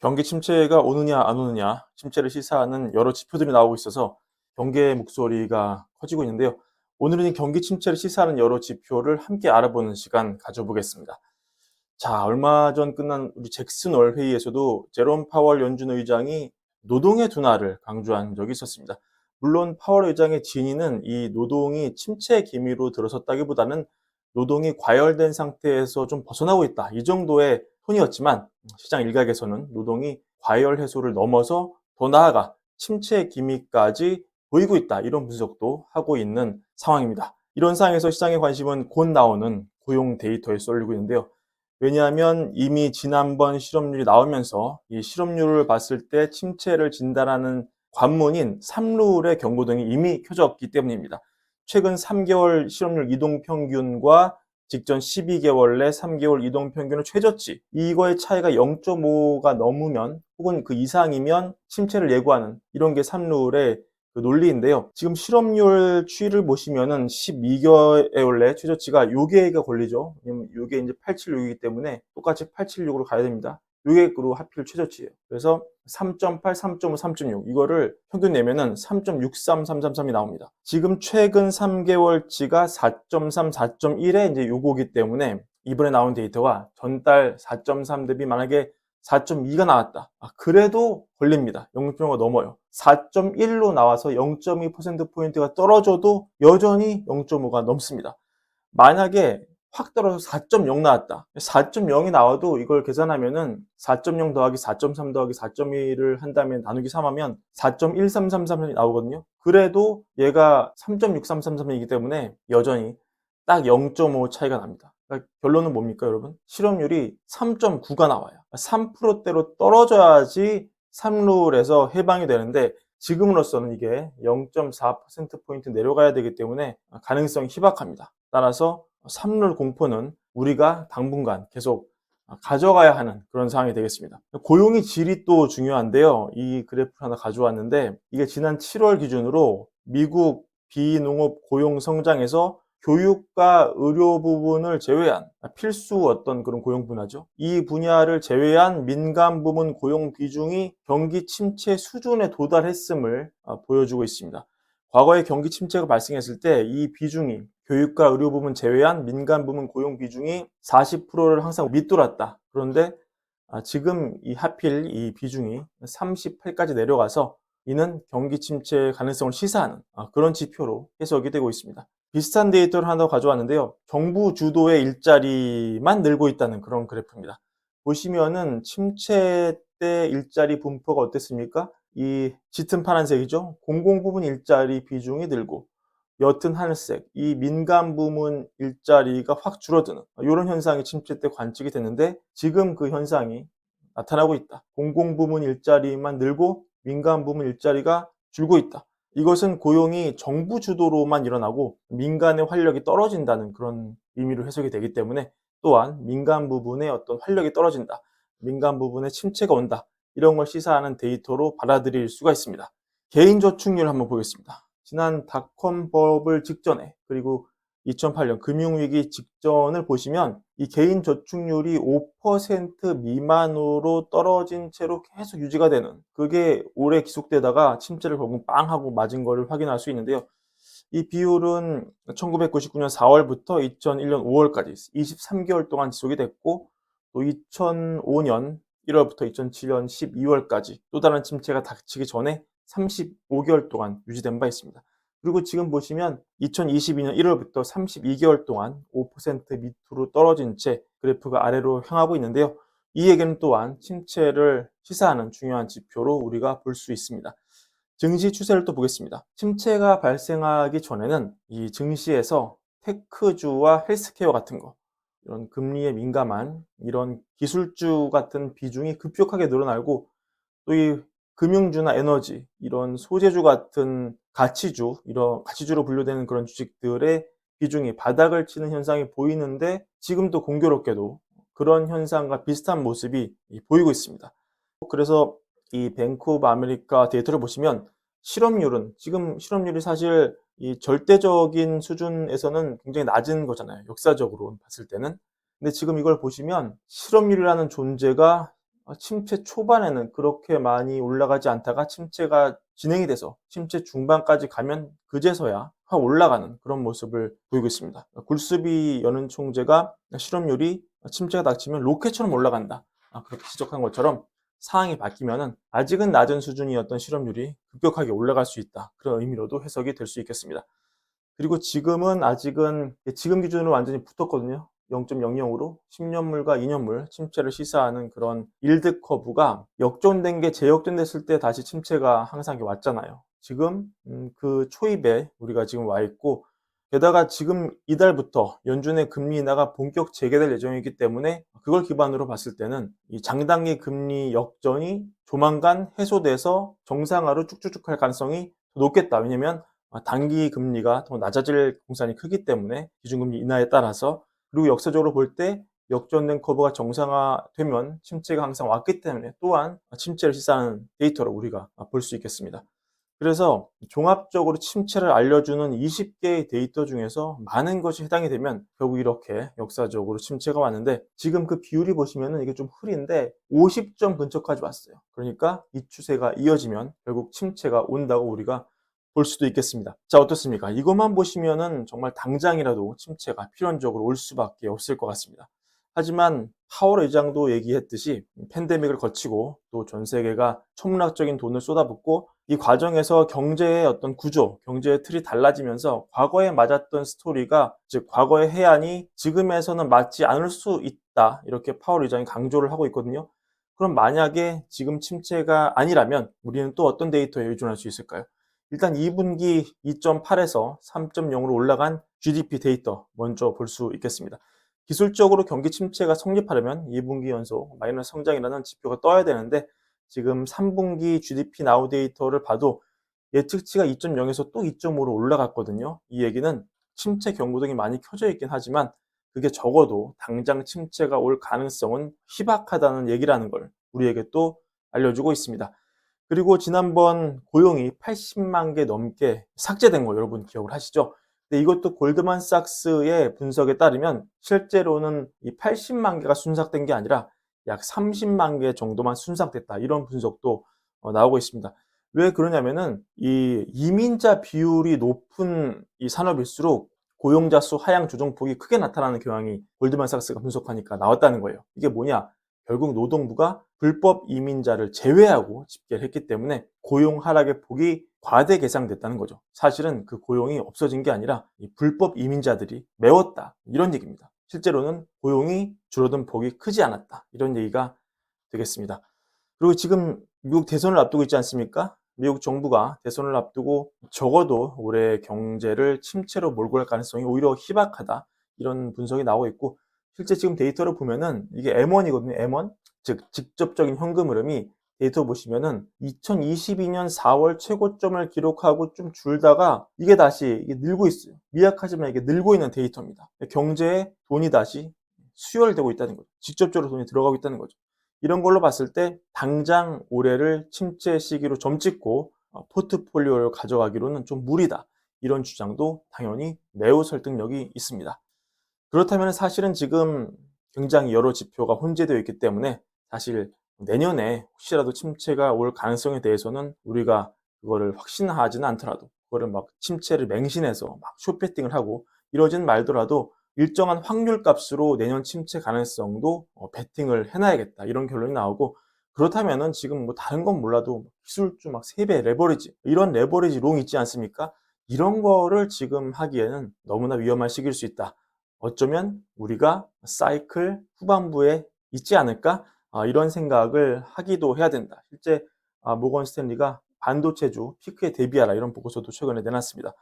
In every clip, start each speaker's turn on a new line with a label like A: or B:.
A: 경기 침체가 오느냐 안 오느냐 침체를 시사하는 여러 지표들이 나오고 있어서 경계의 목소리가 커지고 있는데요. 오늘은 이 경기 침체를 시사하는 여러 지표를 함께 알아보는 시간 가져보겠습니다. 자, 얼마 전 끝난 우리 잭슨 월 회의에서도 제롬 파월 연준 의장이 노동의 둔화를 강조한 적이 있었습니다. 물론 파월 의장의 진위는 이 노동이 침체 기미로 들어섰다기보다는 노동이 과열된 상태에서 좀 벗어나고 있다, 이 정도의 톤이었지만 시장 일각에서는 노동이 과열 해소를 넘어서 더 나아가 침체 기미까지 보이고 있다, 이런 분석도 하고 있는 상황입니다. 이런 상황에서 시장의 관심은 곧 나오는 고용 데이터에 쏠리고 있는데요. 왜냐하면 이미 지난번 실업률이 나오면서 이 실업률을 봤을 때 침체를 진단하는 관문인 3룰의 경고등이 이미 켜졌기 때문입니다. 최근 3개월 실업률 이동평균과 직전 12개월 내 3개월 이동평균의 최저치, 이거의 차이가 0.5가 넘으면 혹은 그 이상이면 침체를 예고하는, 이런 게 3룰의 그 논리인데요. 지금 실업률 추이를 보시면은 12개월 내 최저치가 요게가 걸리죠. 왜냐면 요게 이제 876이기 때문에 똑같이 876으로 가야 됩니다. 요게로 하필 최저치예요. 그래서 3.8, 3.5, 3.6 이거를 평균 내면은 3.63333이 나옵니다. 지금 최근 3개월치가 4.3, 4.1에 이제 요거기 때문에 이번에 나온 데이터가 전달 4.3 대비 만약에 4.2가 나왔다. 그래도 걸립니다. 0.5가 넘어요. 4.1로 나와서 0.2%포인트가 떨어져도 여전히 0.5가 넘습니다. 만약에 확 떨어져 4.0 나왔다. 4.0이 나와도 이걸 계산하면은 4.0 더하기 4.3 더하기 4.1을 한 다음에 나누기 3하면 4.1333이 나오거든요. 그래도 얘가 3.6333이기 때문에 여전히 딱 0.5 차이가 납니다. 그러니까 결론은 뭡니까, 여러분? 실업률이 3.9가 나와요. 3%대로 떨어져야지 3룰에서 해방이 되는데 지금으로서는 이게 0.4%포인트 내려가야 되기 때문에 가능성이 희박합니다. 따라서 3룰 공포는 우리가 당분간 계속 가져가야 하는 그런 상황이 되겠습니다. 고용의 질이 또 중요한데요. 이 그래프를 하나 가져왔는데 이게 지난 7월 기준으로 미국 비농업 고용 성장에서 교육과 의료 부분을 제외한 필수 어떤 그런 고용 분야죠. 이 분야를 제외한 민간 부문 고용 비중이 경기 침체 수준에 도달했음을 보여주고 있습니다. 과거에 경기 침체가 발생했을 때 이 비중이 교육과 의료 부문 제외한 민간 부문 고용 비중이 40%를 항상 밑돌았다. 그런데 지금 이 하필 이 비중이 38까지 내려가서 이는 경기 침체 가능성을 시사하는 그런 지표로 해석이 되고 있습니다. 비슷한 데이터를 하나 더 가져왔는데요. 정부 주도의 일자리만 늘고 있다는 그런 그래프입니다. 보시면은 침체 때 일자리 분포가 어땠습니까? 이 짙은 파란색이죠. 공공부문 일자리 비중이 늘고 옅은 하늘색, 이 민간 부문 일자리가 확 줄어드는 이런 현상이 침체 때 관측이 됐는데 지금 그 현상이 나타나고 있다. 공공부문 일자리만 늘고 민간 부문 일자리가 줄고 있다. 이것은 고용이 정부 주도로만 일어나고 민간의 활력이 떨어진다는 그런 의미로 해석이 되기 때문에, 또한 민간 부분의 어떤 활력이 떨어진다, 민간 부분에 침체가 온다, 이런 걸 시사하는 데이터로 받아들일 수가 있습니다. 개인 저축률 한번 보겠습니다. 지난 닷컴 버블 직전에 그리고 2008년 금융위기 직전을 보시면 이 개인 저축률이 5% 미만으로 떨어진 채로 계속 유지가 되는, 그게 오래 지속되다가 침체를 결국 빵 하고 맞은 것을 확인할 수 있는데요. 이 비율은 1999년 4월부터 2001년 5월까지 23개월 동안 지속이 됐고, 또 2005년 1월부터 2007년 12월까지 또 다른 침체가 닥치기 전에 35개월 동안 유지된 바 있습니다. 그리고 지금 보시면 2022년 1월부터 32개월 동안 5% 밑으로 떨어진 채 그래프가 아래로 향하고 있는데요. 이 얘기는 또한 침체를 시사하는 중요한 지표로 우리가 볼 수 있습니다. 증시 추세를 또 보겠습니다. 침체가 발생하기 전에는 이 증시에서 테크주와 헬스케어 같은 거, 이런 금리에 민감한 이런 기술주 같은 비중이 급격하게 늘어나고, 또 이 금융주나 에너지, 이런 소재주 같은 가치주, 이런 가치주로 분류되는 그런 주식들의 비중이 바닥을 치는 현상이 보이는데, 지금도 공교롭게도 그런 현상과 비슷한 모습이 보이고 있습니다. 그래서 이 뱅크 오브 아메리카 데이터를 보시면 실업률은, 지금 실업률이 사실 이 절대적인 수준에서는 굉장히 낮은 거잖아요, 역사적으로 봤을 때는. 근데 지금 이걸 보시면 실업률이라는 존재가 침체 초반에는 그렇게 많이 올라가지 않다가 침체가 진행이 돼서 침체 중반까지 가면 그제서야 확 올라가는 그런 모습을 보이고 있습니다. 굴수비 연은 총재가 실업률이 침체가 닥치면 로켓처럼 올라간다. 그렇게 지적한 것처럼 상황이 바뀌면은 아직은 낮은 수준이었던 실업률이 급격하게 올라갈 수 있다. 그런 의미로도 해석이 될 수 있겠습니다. 그리고 지금은 아직은 지금 기준으로 완전히 붙었거든요. 0.00으로 10년물과 2년물 침체를 시사하는 그런 일드 커브가 역전된 게 재역전됐을 때 다시 침체가 항상 왔잖아요. 지금 그 초입에 우리가 지금 와 있고, 게다가 지금 이달부터 연준의 금리 인하가 본격 재개될 예정이기 때문에 그걸 기반으로 봤을 때는 이 장단기 금리 역전이 조만간 해소돼서 정상화로 쭉쭉쭉 할 가능성이 높겠다. 왜냐면 단기 금리가 더 낮아질 공산이 크기 때문에 기준금리 인하에 따라서, 그리고 역사적으로 볼 때 역전된 커브가 정상화되면 침체가 항상 왔기 때문에 또한 침체를 시사하는 데이터로 우리가 볼 수 있겠습니다. 그래서 종합적으로 침체를 알려주는 20개의 데이터 중에서 많은 것이 해당이 되면 결국 이렇게 역사적으로 침체가 왔는데, 지금 그 비율이 보시면은 이게 좀 흐린데 50점 근처까지 왔어요. 그러니까 이 추세가 이어지면 결국 침체가 온다고 우리가 볼 수도 있겠습니다. 자, 어떻습니까? 이것만 보시면은 정말 당장이라도 침체가 필연적으로 올 수밖에 없을 것 같습니다. 하지만 파월 의장도 얘기했듯이 팬데믹을 거치고 또 전 세계가 천문학적인 돈을 쏟아붓고 이 과정에서 경제의 어떤 구조, 경제의 틀이 달라지면서 과거에 맞았던 스토리가, 즉 과거의 해안이 지금에서는 맞지 않을 수 있다. 이렇게 파월 의장이 강조를 하고 있거든요. 그럼 만약에 지금 침체가 아니라면 우리는 또 어떤 데이터에 의존할 수 있을까요? 일단 2분기 2.8에서 3.0으로 올라간 GDP 데이터 먼저 볼 수 있겠습니다. 기술적으로 경기 침체가 성립하려면 2분기 연속 마이너스 성장이라는 지표가 떠야 되는데, 지금 3분기 GDP 나우 데이터를 봐도 예측치가 2.0에서 또 2.5로 올라갔거든요. 이 얘기는 침체 경고등이 많이 켜져 있긴 하지만 그게 적어도 당장 침체가 올 가능성은 희박하다는 얘기라는 걸 우리에게 또 알려주고 있습니다. 그리고 지난번 고용이 80만 개 넘게 삭제된 거 여러분 기억을 하시죠? 근데 이것도 골드만삭스의 분석에 따르면 실제로는 이 80만 개가 순삭된 게 아니라 약 30만 개 정도만 순삭됐다. 이런 분석도 나오고 있습니다. 왜 그러냐면은 이 이민자 비율이 높은 이 산업일수록 고용자 수 하향 조정폭이 크게 나타나는 경향이 골드만삭스가 분석하니까 나왔다는 거예요. 이게 뭐냐? 결국 노동부가 불법 이민자를 제외하고 집계를 했기 때문에 고용 하락의 폭이 과대 계상됐다는 거죠. 사실은 그 고용이 없어진 게 아니라 이 불법 이민자들이 메웠다. 이런 얘기입니다. 실제로는 고용이 줄어든 폭이 크지 않았다. 이런 얘기가 되겠습니다. 그리고 지금 미국 대선을 앞두고 있지 않습니까? 미국 정부가 대선을 앞두고 적어도 올해 경제를 침체로 몰고 갈 가능성이 오히려 희박하다. 이런 분석이 나오고 있고, 실제 지금 데이터를 보면은 이게 M1이거든요. M1. 즉 직접적인 현금 흐름이 데이터 보시면은 2022년 4월 최고점을 기록하고 좀 줄다가 이게 다시 늘고 있어요. 미약하지만 이게 늘고 있는 데이터입니다. 경제에 돈이 다시 수혈되고 있다는 거죠. 직접적으로 돈이 들어가고 있다는 거죠. 이런 걸로 봤을 때 당장 올해를 침체 시기로 점찍고 포트폴리오를 가져가기로는 좀 무리다. 이런 주장도 당연히 매우 설득력이 있습니다. 그렇다면 사실은 지금 굉장히 여러 지표가 혼재되어 있기 때문에 사실 내년에 혹시라도 침체가 올 가능성에 대해서는 우리가 그거를 확신하지는 않더라도, 그거를 막 침체를 맹신해서 막 쇼패팅을 하고 이러진 말더라도 일정한 확률 값으로 내년 침체 가능성도 베팅을 해놔야겠다. 이런 결론이 나오고, 그렇다면은 지금 뭐 다른 건 몰라도 기술주 막 3배 레버리지, 이런 레버리지 롱 있지 않습니까? 이런 거를 지금 하기에는 너무나 위험한 시기일 수 있다. 어쩌면 우리가 사이클 후반부에 있지 않을까? 이런 생각을 하기도 해야 된다. 실제 모건 스탠리가 반도체주 피크에 대비하라 이런 보고서도 최근에 내놨습니다.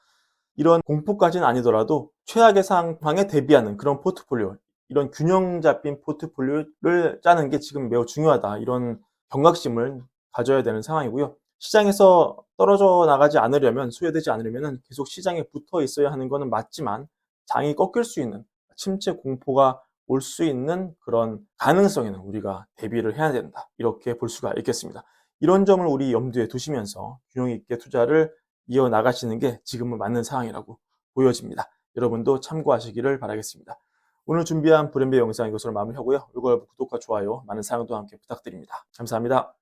A: 이런 공포까지는 아니더라도 최악의 상황에 대비하는 그런 포트폴리오, 이런 균형 잡힌 포트폴리오를 짜는 게 지금 매우 중요하다. 이런 경각심을 가져야 되는 상황이고요. 시장에서 떨어져 나가지 않으려면, 소외되지 않으려면 계속 시장에 붙어 있어야 하는 것은 맞지만, 장이 꺾일 수 있는, 침체 공포가 올 수 있는 그런 가능성에는 우리가 대비를 해야 된다. 이렇게 볼 수가 있겠습니다. 이런 점을 우리 염두에 두시면서 균형 있게 투자를 이어나가시는 게 지금은 맞는 상황이라고 보여집니다. 여러분도 참고하시기를 바라겠습니다. 오늘 준비한 불연배 영상 이것으로 마무리하고요. 올가을부 구독과 좋아요, 많은 사랑도 함께 부탁드립니다. 감사합니다.